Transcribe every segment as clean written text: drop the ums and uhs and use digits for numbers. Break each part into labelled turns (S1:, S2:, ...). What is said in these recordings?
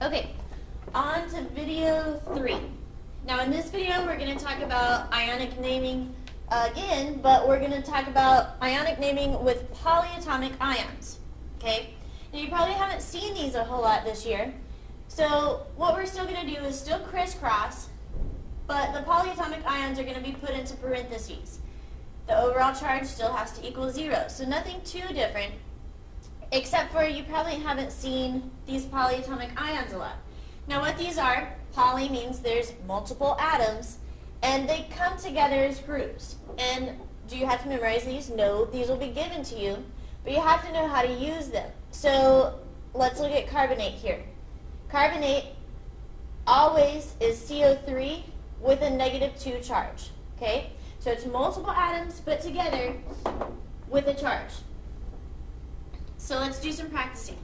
S1: Okay, on to video 3. Now in this video we're going to talk about ionic naming again, but we're going to talk about ionic naming with polyatomic ions. Okay, now you probably haven't seen these a whole lot this year, so what we're still going to do is still crisscross, but the polyatomic ions are going to be put into parentheses. The overall charge still has to equal 0, so nothing too different, except for you probably haven't seen these polyatomic ions a lot. Now what these are, poly means there's multiple atoms, and they come together as groups. And do you have to memorize these? No, these will be given to you, but you have to know how to use them. So let's look at carbonate here. Carbonate always is CO3 with a -2 charge, okay? So it's multiple atoms put together with a charge. So let's do some practicing.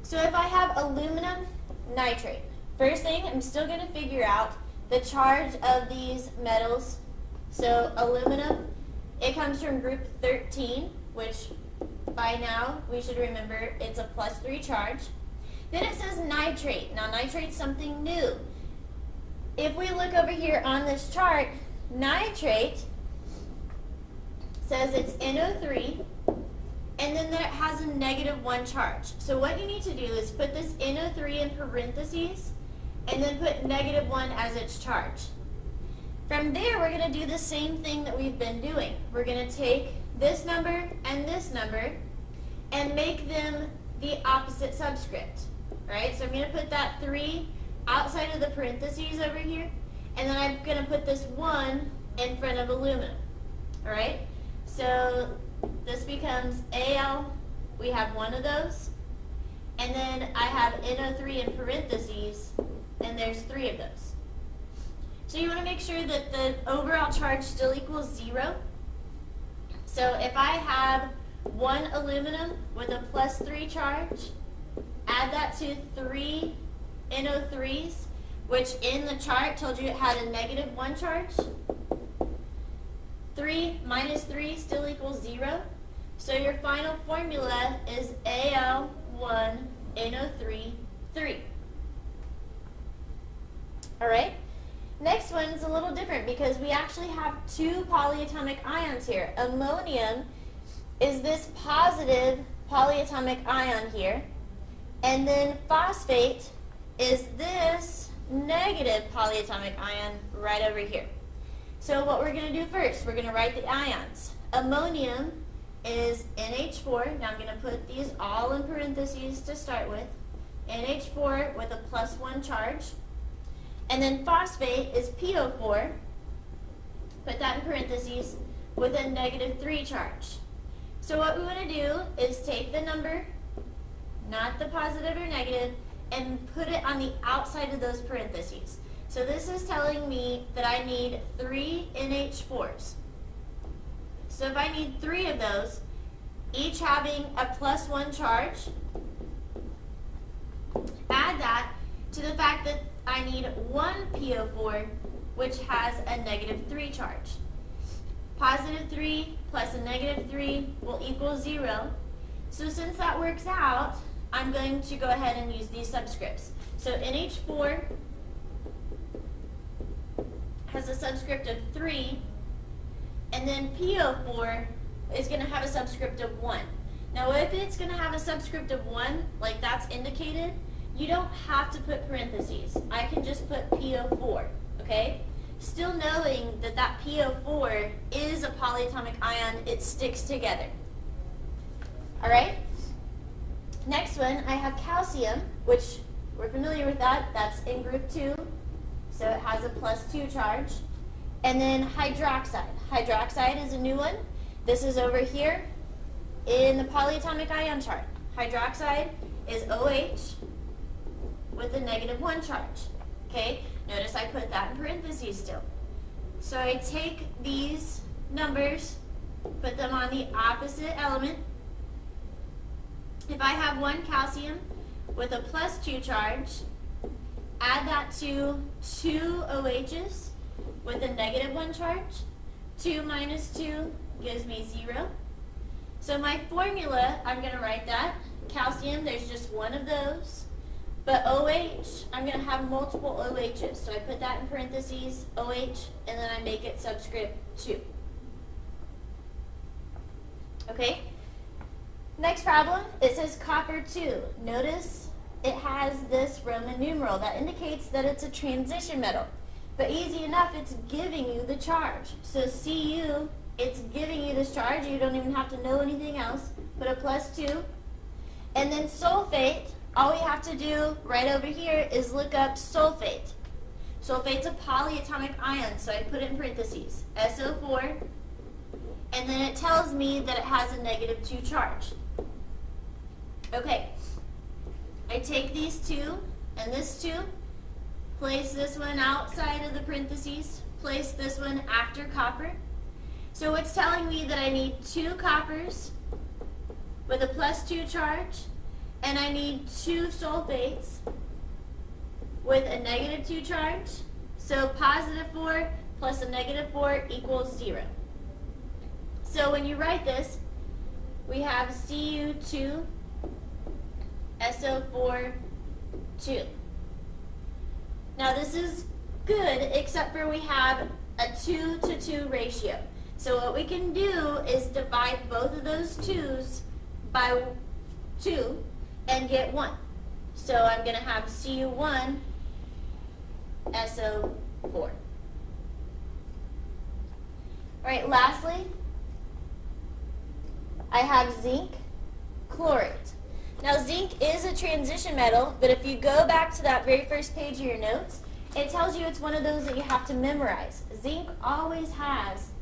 S1: So if I have aluminum nitrate, first thing, I'm still going to figure out the charge of these metals. So aluminum, it comes from group 13, which by now we should remember it's a +3 charge. Then it says nitrate. Now nitrate's something new. If we look over here on this chart, nitrate says it's NO3, and then that it has a -1 charge. So what you need to do is put this NO3 in parentheses, and then put -1 as its charge. From there, we're going to do the same thing that we've been doing. We're going to take this number and this number and make them the opposite subscript. Right? So I'm going to put that 3 outside of the parentheses over here, and then I'm going to put this 1 in front of aluminum. All right? So this becomes Al, we have 1 of those, and then I have NO3 in parentheses, and there's 3 of those. So you want to make sure that the overall charge still equals 0. So if I have 1 aluminum with a +3 charge, add that to 3 NO3s, which in the chart told you it had a -1 charge. 3 minus 3 still equals 0. So your final formula is Al1NO3 3. Alright? Next one is a little different because we actually have 2 polyatomic ions here. Ammonium is this positive polyatomic ion here, and then phosphate is this negative polyatomic ion right over here. So what we're going to do first, we're going to write the ions. Ammonium is NH4. Now I'm going to put these all in parentheses to start with. NH4 with a +1 charge. And then phosphate is PO4. Put that in parentheses with a -3 charge. So what we want to do is take the number, not the positive or negative, and put it on the outside of those parentheses. So this is telling me that I need 3 NH4s. So if I need 3 of those, each having a +1 charge, add that to the fact that I need 1 PO4, which has a -3 charge. +3 plus a -3 will equal 0. So since that works out, I'm going to go ahead and use these subscripts. So NH4 has a subscript of 3, and then PO4 is going to have a subscript of 1. Now if it's going to have a subscript of 1, like that's indicated, you don't have to put parentheses. I can just put PO4, okay? Still knowing that that PO4 is a polyatomic ion, it sticks together. Alright? Next one, I have calcium, which we're familiar with that. That's in group 2, so it has a +2 charge. And then hydroxide. Hydroxide is a new one. This is over here in the polyatomic ion chart. Hydroxide is OH with a -1 charge. Okay, notice I put that in parentheses still. So I take these numbers, put them on the opposite element. If I have 1 calcium with a +2 charge, add that to 2 OHs with a -1 charge. 2 minus 2 gives me 0. So my formula, I'm going to write that. Calcium, there's just 1 of those. But OH, I'm going to have multiple OHs. So I put that in parentheses, OH, and then I make it subscript 2. Okay? Next problem, it says copper 2. Notice it has this Roman numeral. That indicates that it's a transition metal. But easy enough, it's giving you the charge. So Cu, it's giving you this charge. You don't even have to know anything else. Put a +2. And then sulfate, all we have to do right over here is look up sulfate. Sulfate's a polyatomic ion, so I put it in parentheses, SO4. And then it tells me that it has a -2 charge. Okay, I take these two and this 2, place this one outside of the parentheses, place this one after copper. So it's telling me that I need 2 coppers with a +2 charge, and I need 2 sulfates with a -2 charge. So +4 plus a -4 equals 0. So when you write this, we have Cu2 SO4 2. Now this is good, except for we have a 2-to-2 ratio. So what we can do is divide both of those 2's by 2 and get 1. So I'm going to have Cu1 SO4. Alright, lastly, I have zinc chlorate. Now zinc is a transition metal, but if you go back to that very first page of your notes, it tells you it's one of those that you have to memorize. Zinc always has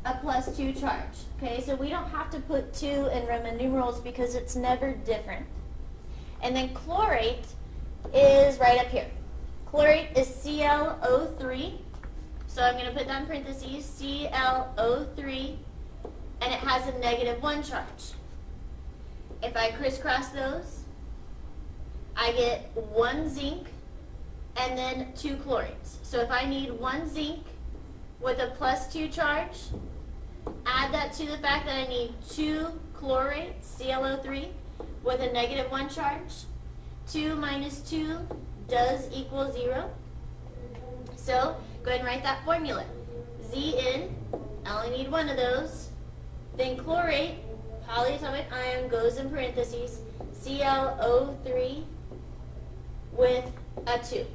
S1: a +2 charge. Okay, so we don't have to put 2 in Roman numerals because it's never different. And then chlorate is right up here. Chlorate is ClO3. So I'm going to put that in parentheses, ClO3, and it has a -1 charge. If I crisscross those, I get 1 zinc and then 2 chlorates. So if I need 1 zinc with a +2 charge, add that to the fact that I need 2 chlorates, ClO3, with a -1 charge. 2 minus 2 does equal 0. So go ahead and write that formula. Zn, I only need 1 of those. Then chlorate, polyatomic ion, goes in parentheses, ClO3 with a 2.